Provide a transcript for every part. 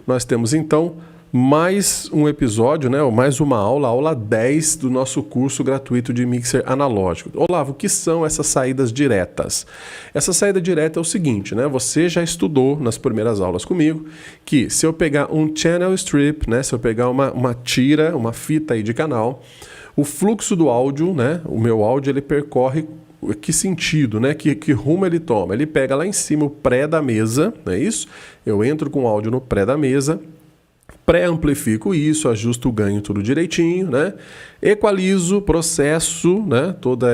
nós temos então mais um episódio, né, ou mais uma aula, aula 10 do nosso curso gratuito de mixer analógico. Olavo, o que são essas saídas diretas? Essa saída direta é o seguinte, né, você já estudou nas primeiras aulas comigo que se eu pegar um channel strip, né, se eu pegar uma tira, uma fita aí de canal, o fluxo do áudio, né, o meu áudio, ele percorre que sentido, né? Que rumo ele toma? Ele pega lá em cima o pré da mesa, não é isso? Eu entro com o áudio no pré da mesa, pré-amplifico isso, ajusto o ganho tudo direitinho, né? Equalizo, processo, né? Todo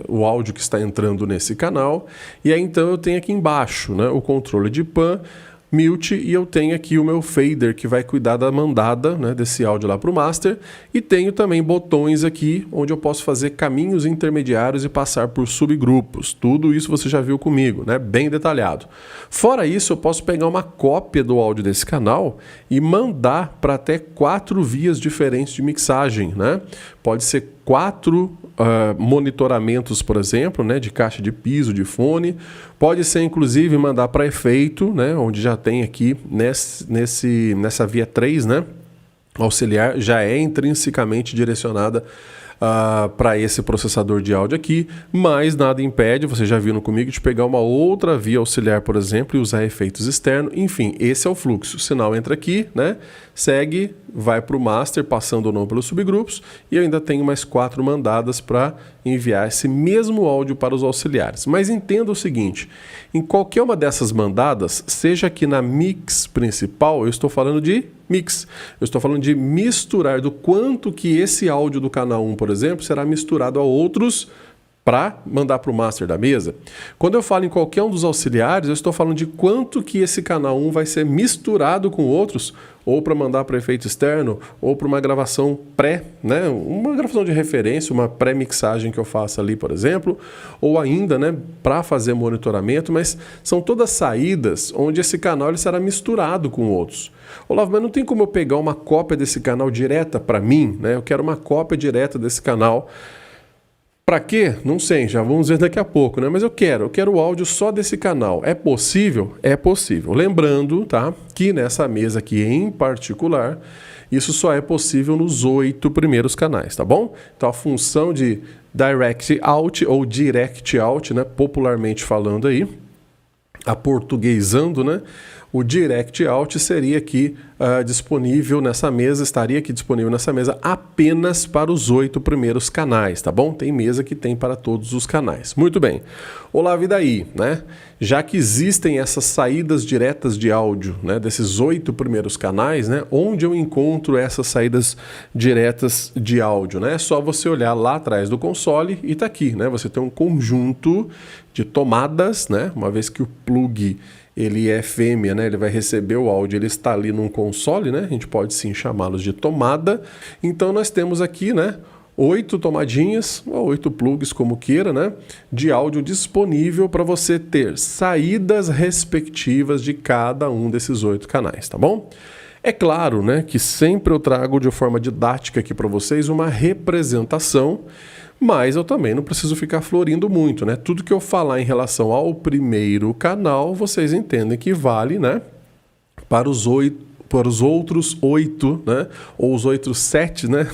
o áudio que está entrando nesse canal. E aí então eu tenho aqui embaixo, né, o controle de pan, mute, e eu tenho aqui o meu fader que vai cuidar da mandada, né, desse áudio lá para o master, e tenho também botões aqui onde eu posso fazer caminhos intermediários e passar por subgrupos. Tudo isso você já viu comigo, né, bem detalhado. Fora isso, eu posso pegar uma cópia do áudio desse canal e mandar para até 4 vias diferentes de mixagem, né? Pode ser 4 monitoramentos, por exemplo, né, de caixa de piso, de fone. Pode ser, inclusive, mandar para efeito, né, onde já tem aqui nessa via 3, né, auxiliar, já é intrinsecamente direcionada para esse processador de áudio aqui, mas nada impede, você já viu comigo, de pegar uma outra via auxiliar, por exemplo, e usar efeitos externos. Enfim, esse é o fluxo. O sinal entra aqui, né, segue, vai para o master, passando ou não pelos subgrupos, e eu ainda tenho mais 4 mandadas para enviar esse mesmo áudio para os auxiliares. Mas entenda o seguinte, em qualquer uma dessas mandadas, seja aqui na mix principal, eu estou falando de mix. Eu estou falando de misturar, do quanto que esse áudio do canal 1, por exemplo, será misturado a outros para mandar para o master da mesa. Quando eu falo em qualquer um dos auxiliares, eu estou falando de quanto que esse canal 1 vai ser misturado com outros, ou para mandar para efeito externo, ou para uma gravação pré, né? Uma gravação de referência, uma pré-mixagem que eu faço ali, por exemplo, ou ainda, né, para fazer monitoramento, mas são todas saídas onde esse canal ele será misturado com outros. Olavo, mas não tem como eu pegar uma cópia desse canal direta para mim, né? Eu quero uma cópia direta desse canal. Para quê? Não sei, já vamos ver daqui a pouco, né? Mas eu quero o áudio só desse canal. É possível? É possível. Lembrando, tá, que nessa mesa aqui em particular, isso só é possível nos 8 primeiros canais, tá bom? Então a função de direct out ou direct out, né, popularmente falando aí, aportuguesando, né? O direct out seria aqui disponível nessa mesa, estaria aqui disponível nessa mesa apenas para os 8 primeiros canais, tá bom? Tem mesa que tem para todos os canais. Muito bem. Olá, e daí, né? Já que existem essas saídas diretas de áudio, né, desses 8 primeiros canais, né, onde eu encontro essas saídas diretas de áudio, né? É só você olhar lá atrás do console e tá aqui, né? Você tem um conjunto de tomadas, né? Uma vez que o plug ele é fêmea, né? Ele vai receber o áudio, ele está ali num console, né? A gente pode sim chamá-los de tomada. Então nós temos aqui, né, 8 tomadinhas, ou 8 plugs, como queira, né, de áudio disponível para você ter saídas respectivas de cada um desses 8 canais, tá bom? É claro, né, que sempre eu trago de forma didática aqui para vocês uma representação, mas eu também não preciso ficar florindo muito, né? Tudo que eu falar em relação ao primeiro canal, vocês entendem que vale, né, para os outros 8, né, ou os outros 7, né,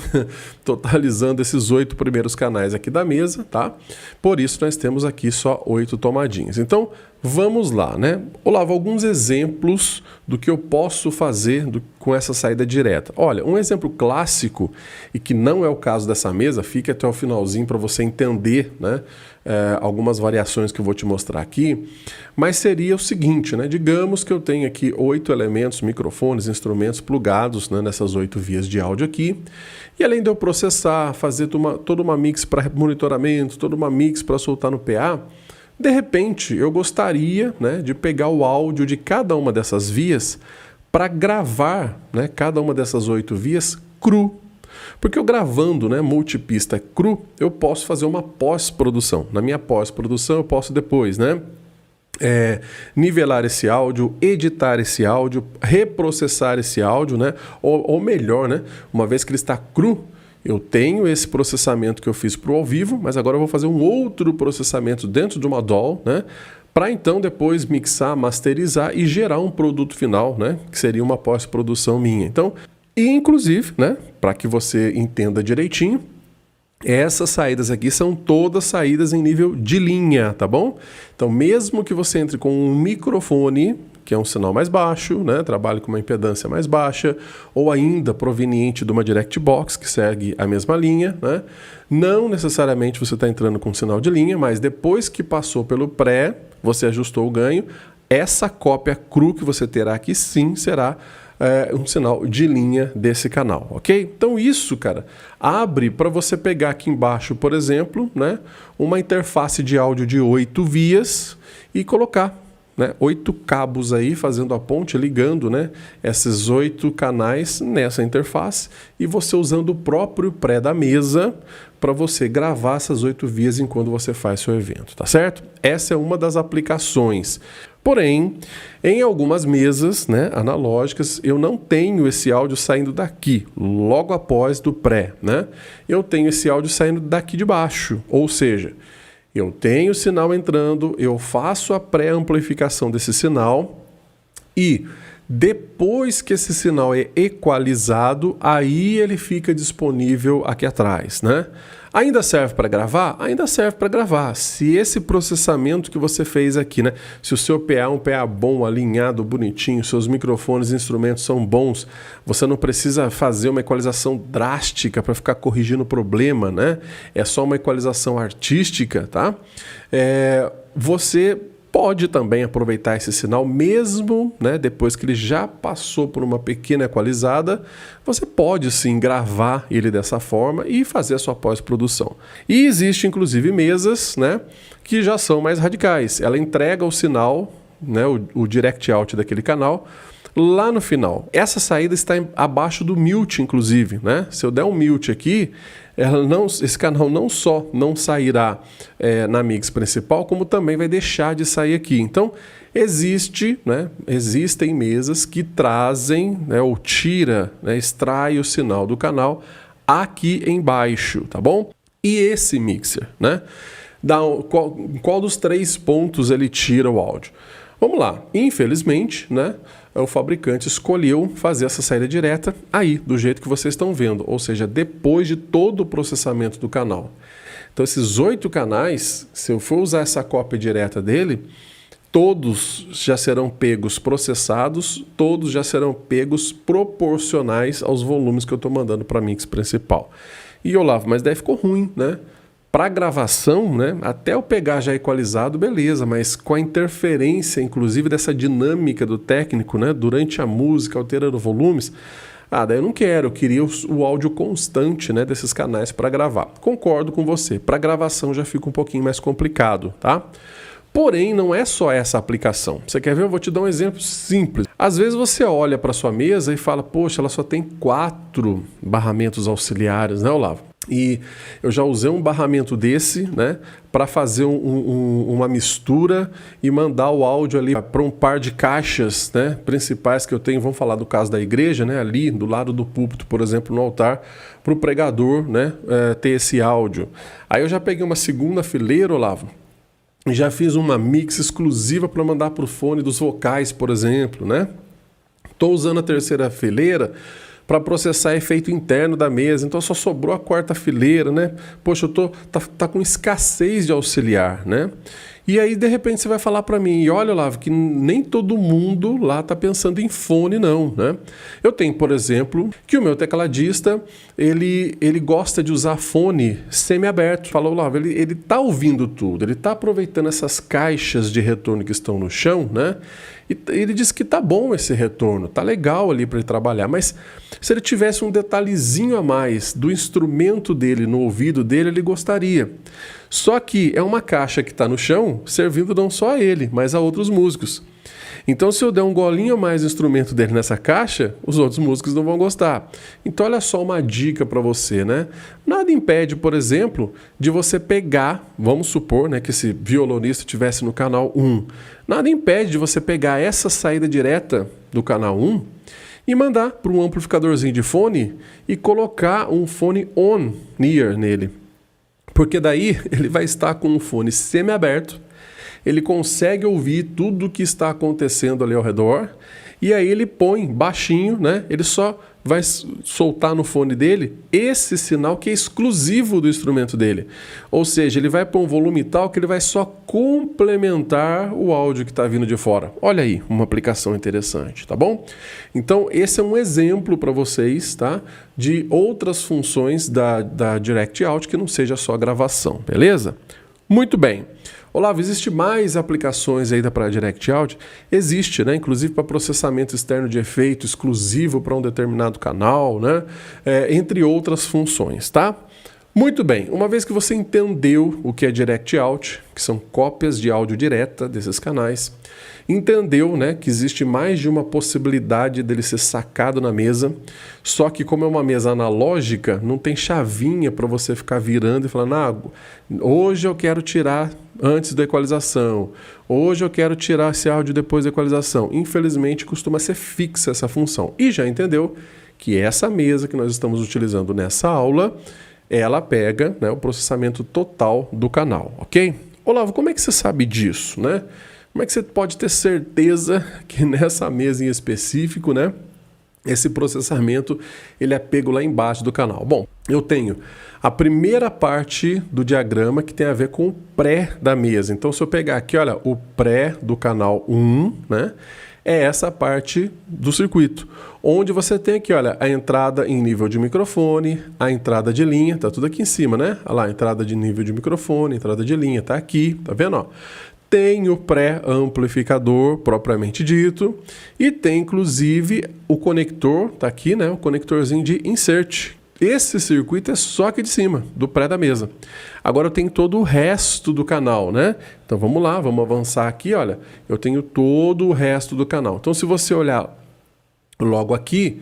totalizando esses 8 primeiros canais aqui da mesa, tá? Por isso nós temos aqui só 8 tomadinhas. Então, vamos lá, né? Olavo, alguns exemplos do que eu posso fazer com essa saída direta. Olha, um exemplo clássico, e que não é o caso dessa mesa, fique até o finalzinho para você entender, né, algumas variações que eu vou te mostrar aqui, mas seria o seguinte, né? Digamos que eu tenho aqui 8 elementos, microfones, instrumentos plugados, né, nessas 8 vias de áudio aqui, e além de eu processar, fazer toda uma mix para monitoramento, toda uma mix para soltar no PA, de repente eu gostaria, né, de pegar o áudio de cada uma dessas vias para gravar, né, cada uma dessas 8 vias cru. Porque eu gravando, né, multipista cru, eu posso fazer uma pós-produção. Na minha pós-produção eu posso depois, né, nivelar esse áudio, editar esse áudio, reprocessar esse áudio, né, ou melhor, né, uma vez que ele está cru, Eu tenho esse processamento que eu fiz para o ao vivo, mas agora eu vou fazer um outro processamento dentro de uma DAW, né? Para então depois mixar, masterizar e gerar um produto final, né? Que seria uma pós-produção minha. Então, e inclusive, né? Para que você entenda direitinho, essas saídas aqui são todas saídas em nível de linha, tá bom? Então, mesmo que você entre com um microfone, que é um sinal mais baixo, né? Trabalhe com uma impedância mais baixa, ou ainda proveniente de uma Direct Box, que segue a mesma linha, né? Não necessariamente você está entrando com sinal de linha, mas depois que passou pelo pré, você ajustou o ganho, essa cópia cru que você terá aqui sim será um sinal de linha desse canal, ok? Então isso, cara, abre para você pegar aqui embaixo, por exemplo, né, uma interface de áudio de 8 vias e colocar, né, 8 cabos aí, fazendo a ponte, ligando, né, esses 8 canais nessa interface e você usando o próprio pré da mesa para você gravar essas 8 vias enquanto você faz seu evento, tá certo? Essa é uma das aplicações. Porém, em algumas mesas, né, analógicas, eu não tenho esse áudio saindo daqui, logo após do pré, né? Eu tenho esse áudio saindo daqui de baixo, ou seja, eu tenho o sinal entrando, eu faço a pré-amplificação desse sinal e depois que esse sinal é equalizado, aí ele fica disponível aqui atrás, né? Ainda serve para gravar? Ainda serve para gravar. Se esse processamento que você fez aqui, né? Se o seu PA é um PA bom, alinhado, bonitinho, seus microfones e instrumentos são bons, você não precisa fazer uma equalização drástica para ficar corrigindo o problema, né? É só uma equalização artística, tá? Você pode também aproveitar esse sinal mesmo, né, depois que ele já passou por uma pequena equalizada, você pode sim gravar ele dessa forma e fazer a sua pós-produção. E existe inclusive mesas, né, que já são mais radicais. Ela entrega o sinal, né, o direct out daquele canal, lá no final. Essa saída está abaixo do mute, inclusive, né? Se eu der um mute aqui, esse canal não só não sairá na mix principal, como também vai deixar de sair aqui. Então, existem mesas que trazem, né, ou tira, né, extrai o sinal do canal aqui embaixo, tá bom? E esse mixer, né? Qual dos 3 pontos ele tira o áudio? Vamos lá. Infelizmente, né, o fabricante escolheu fazer essa saída direta aí, do jeito que vocês estão vendo, ou seja, depois de todo o processamento do canal. Então, esses 8 canais, se eu for usar essa cópia direta dele, todos já serão pegos processados, todos já serão pegos proporcionais aos volumes que eu estou mandando para a mix principal. E Olavo, mas daí ficou ruim, né? Para gravação, né, até eu pegar já equalizado, beleza, mas com a interferência, inclusive, dessa dinâmica do técnico, né, durante a música, alterando volumes, daí eu não quero, eu queria o áudio constante, né, desses canais para gravar. Concordo com você, para gravação já fica um pouquinho mais complicado, tá? Porém, não é só essa aplicação. Você quer ver? Eu vou te dar um exemplo simples. Às vezes você olha para sua mesa e fala, poxa, ela só tem 4 barramentos auxiliares, né, Olavo? E eu já usei um barramento desse, né, para fazer uma mistura e mandar o áudio ali para um par de caixas, né, principais que eu tenho. Vamos falar do caso da igreja, né, ali do lado do púlpito, por exemplo, no altar, para o pregador, né, ter esse áudio. Aí eu já peguei uma segunda fileira, Olavo, e já fiz uma mix exclusiva para mandar para o fone dos vocais, por exemplo, né? Estou usando a terceira fileira para processar efeito interno da mesa, então só sobrou a 4ª fileira, né? Poxa, tá com escassez de auxiliar, né? E aí, de repente, você vai falar para mim, e olha, Olavo, que nem todo mundo lá está pensando em fone, não, né? Eu tenho, por exemplo, que o meu tecladista, ele gosta de usar fone semi-aberto. Falou, Olavo, ele tá ouvindo tudo, ele tá aproveitando essas caixas de retorno que estão no chão, né? E ele diz que tá bom esse retorno, tá legal ali para ele trabalhar, mas se ele tivesse um detalhezinho a mais do instrumento dele no ouvido dele, ele gostaria. Só que é uma caixa que está no chão, servindo não só a ele, mas a outros músicos. Então, se eu der um golinho a mais do instrumento dele nessa caixa, os outros músicos não vão gostar. Então, olha só uma dica para você, né? Nada impede, por exemplo, de você pegar, vamos supor, né, que esse violonista estivesse no canal 1. Nada impede de você pegar essa saída direta do canal 1 e mandar para um amplificadorzinho de fone e colocar um fone on-ear nele. Porque daí ele vai estar com um fone semi-aberto, ele consegue ouvir tudo o que está acontecendo ali ao redor, e aí ele põe baixinho, né? Ele só vai soltar no fone dele esse sinal que é exclusivo do instrumento dele. Ou seja, ele vai para um volume tal que ele vai só complementar o áudio que está vindo de fora. Olha aí, uma aplicação interessante, tá bom? Então, esse é um exemplo para vocês, tá? De outras funções da Direct Out que não seja só gravação, beleza? Muito bem. Olavo, existe mais aplicações aí para Direct Out? Existe, né? Inclusive para processamento externo de efeito exclusivo para um determinado canal, né? Entre outras funções, tá? Muito bem, uma vez que você entendeu o que é Direct Out, que são cópias de áudio direta desses canais, entendeu, né, que existe mais de uma possibilidade dele ser sacado na mesa, só que como é uma mesa analógica, não tem chavinha para você ficar virando e falando, hoje eu quero tirar antes da equalização, hoje eu quero tirar esse áudio depois da equalização. Infelizmente costuma ser fixa essa função. E já entendeu que essa mesa que nós estamos utilizando nessa aula, ela pega, né, o processamento total do canal, ok? Olavo, como é que você sabe disso, né? Como é que você pode ter certeza que nessa mesa em específico, né, esse processamento ele é pego lá embaixo do canal? Bom, eu tenho a primeira parte do diagrama que tem a ver com o pré da mesa. Então, se eu pegar aqui, olha, o pré do canal 1, né, é essa parte do circuito, onde você tem aqui, olha, a entrada em nível de microfone, a entrada de linha, tá tudo aqui em cima, né? Olha lá, entrada de nível de microfone, entrada de linha, tá aqui, tá vendo, ó? Tem o pré-amplificador propriamente dito e tem inclusive o conector, tá aqui, né? O conectorzinho de insert. Esse circuito é só aqui de cima, do pré da mesa. Agora eu tenho todo o resto do canal, né? Então vamos lá, vamos avançar aqui, olha. Eu tenho todo o resto do canal. Então se você olhar logo aqui,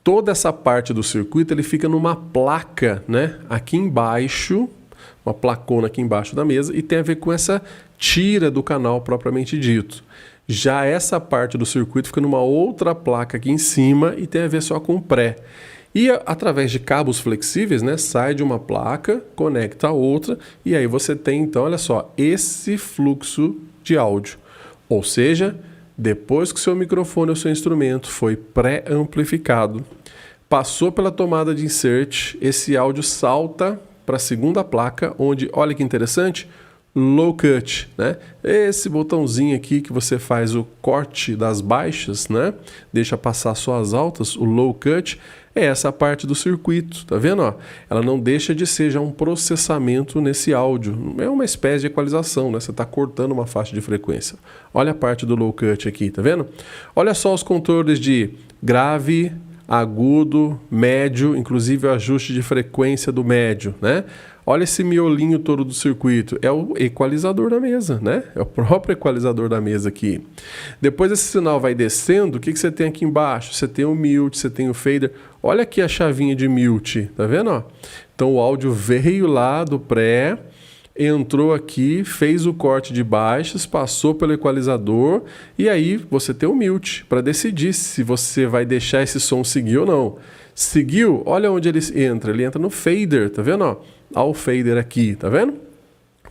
toda essa parte do circuito ele fica numa placa, né? Aqui embaixo, uma placona aqui embaixo da mesa e tem a ver com essa tira do canal propriamente dito. Já essa parte do circuito fica numa outra placa aqui em cima e tem a ver só com o pré. E através de cabos flexíveis, né, sai de uma placa, conecta a outra e aí você tem então, olha só, esse fluxo de áudio. Ou seja, depois que o seu microfone ou seu instrumento foi pré-amplificado, passou pela tomada de insert, esse áudio salta para a segunda placa, onde, olha que interessante, low cut, né? Esse botãozinho aqui que você faz o corte das baixas, né? Deixa passar só as altas, o low cut, é essa parte do circuito, tá vendo? Ó? Ela não deixa de ser já um processamento nesse áudio, é uma espécie de equalização, né? Você está cortando uma faixa de frequência. Olha a parte do low cut aqui, tá vendo? Olha só os controles de grave, agudo, médio, inclusive o ajuste de frequência do médio, né? Olha esse miolinho todo do circuito, é o equalizador da mesa, né? É o próprio equalizador da mesa aqui. Depois esse sinal vai descendo, o que você tem aqui embaixo? Você tem o mute, você tem o fader. Olha aqui a chavinha de mute, tá vendo? Ó? Então o áudio veio lá do pré, entrou aqui, fez o corte de baixas, passou pelo equalizador e aí você tem o mute para decidir se você vai deixar esse som seguir ou não. Seguiu, olha onde ele entra no fader, tá vendo? Ó? Olha o fader aqui, tá vendo?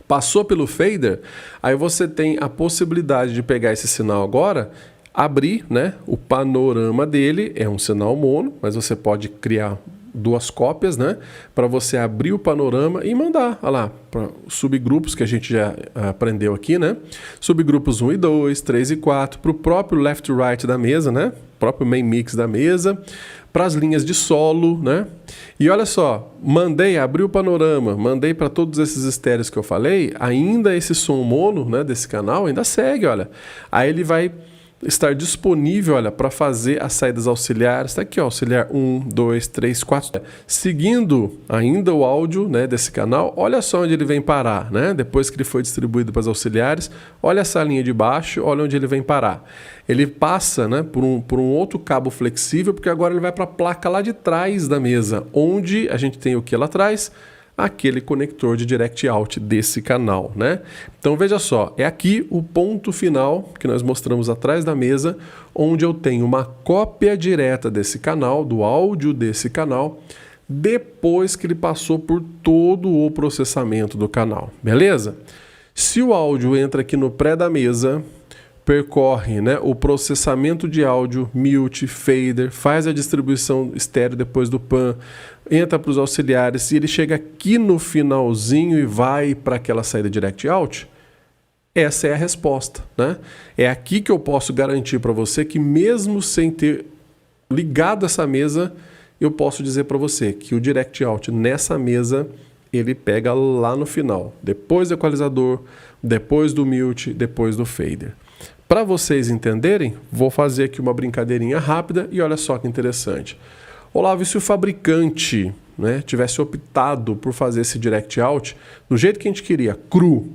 Passou pelo fader, aí você tem a possibilidade de pegar esse sinal agora, abrir, né? O panorama dele é um sinal mono, mas você pode criar duas cópias, né? Para você abrir o panorama e mandar, olha lá, para subgrupos que a gente já aprendeu aqui, né? Subgrupos 1 e 2, 3 e 4, para o próprio left e right da mesa, né? Próprio main mix da mesa, para as linhas de solo, né? E olha só, abri o panorama, mandei para todos esses estéreos que eu falei, ainda esse som mono, né, desse canal ainda segue, olha. Aí ele vai estar disponível, olha, para fazer as saídas auxiliares. Está aqui, ó, auxiliar 1, 2, 3, 4. Seguindo ainda o áudio, né, desse canal, olha só onde ele vem parar, né? Depois que ele foi distribuído para as auxiliares, olha essa linha de baixo, olha onde ele vem parar. Ele passa, né, por um outro cabo flexível, porque agora ele vai para a placa lá de trás da mesa, onde a gente tem o que lá atrás? aquele conector de direct out desse canal, né? Então veja só, é aqui o ponto final que nós mostramos atrás da mesa, onde eu tenho uma cópia direta desse canal, do áudio desse canal, depois que ele passou por todo o processamento do canal, beleza? Se o áudio entra aqui no pré da mesa, percorre, né, o processamento de áudio, mute, fader, faz a distribuição estéreo depois do PAN, entra para os auxiliares e ele chega aqui no finalzinho e vai para aquela saída direct out, essa é a resposta, né? É aqui que eu posso garantir para você que mesmo sem ter ligado essa mesa, eu posso dizer para você que o direct out nessa mesa ele pega lá no final, depois do equalizador, depois do mute, depois do fader. Para vocês entenderem, vou fazer aqui uma brincadeirinha rápida e olha só que interessante. Olavo, e se o fabricante, né, tivesse optado por fazer esse direct out do jeito que a gente queria, cru,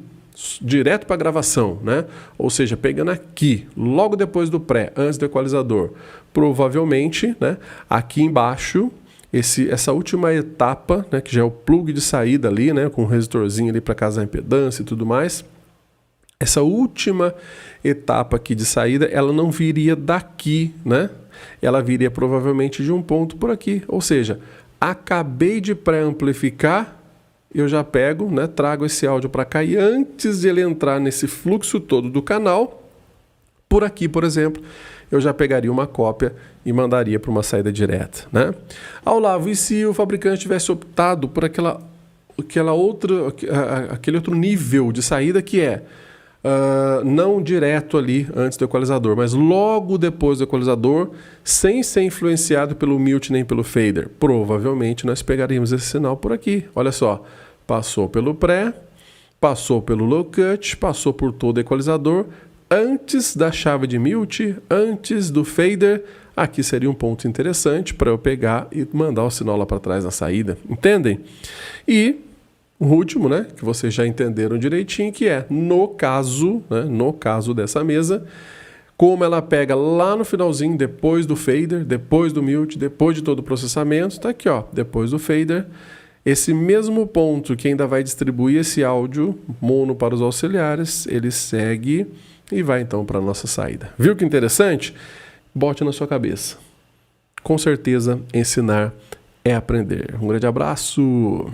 direto para a gravação, né? Ou seja, pegando aqui, logo depois do pré, antes do equalizador, provavelmente, né, aqui embaixo, essa última etapa, né, que já é o plug de saída ali, né, com o resistorzinho ali para casar a impedância e tudo mais, essa última etapa aqui de saída, ela não viria daqui, né? Ela viria provavelmente de um ponto por aqui. Ou seja, acabei de pré-amplificar, eu já pego, né, trago esse áudio para cá e antes de ele entrar nesse fluxo todo do canal, por aqui, por exemplo, eu já pegaria uma cópia e mandaria para uma saída direta, né? Olavo, e se o fabricante tivesse optado por aquele outro nível de saída que é não direto ali antes do equalizador, mas logo depois do equalizador, sem ser influenciado pelo mute nem pelo fader? Provavelmente nós pegaríamos esse sinal por aqui. Olha só, passou pelo pré, passou pelo low cut, passou por todo o equalizador, antes da chave de mute, antes do fader. Aqui seria um ponto interessante para eu pegar e mandar o sinal lá para trás na saída. Entendem? E o último, né, que vocês já entenderam direitinho, que é, no caso dessa mesa, como ela pega lá no finalzinho, depois do fader, depois do mute, depois de todo o processamento, está aqui, ó, depois do fader, esse mesmo ponto que ainda vai distribuir esse áudio mono para os auxiliares, ele segue e vai então para a nossa saída. Viu que interessante? Bote na sua cabeça. Com certeza, ensinar é aprender. Um grande abraço!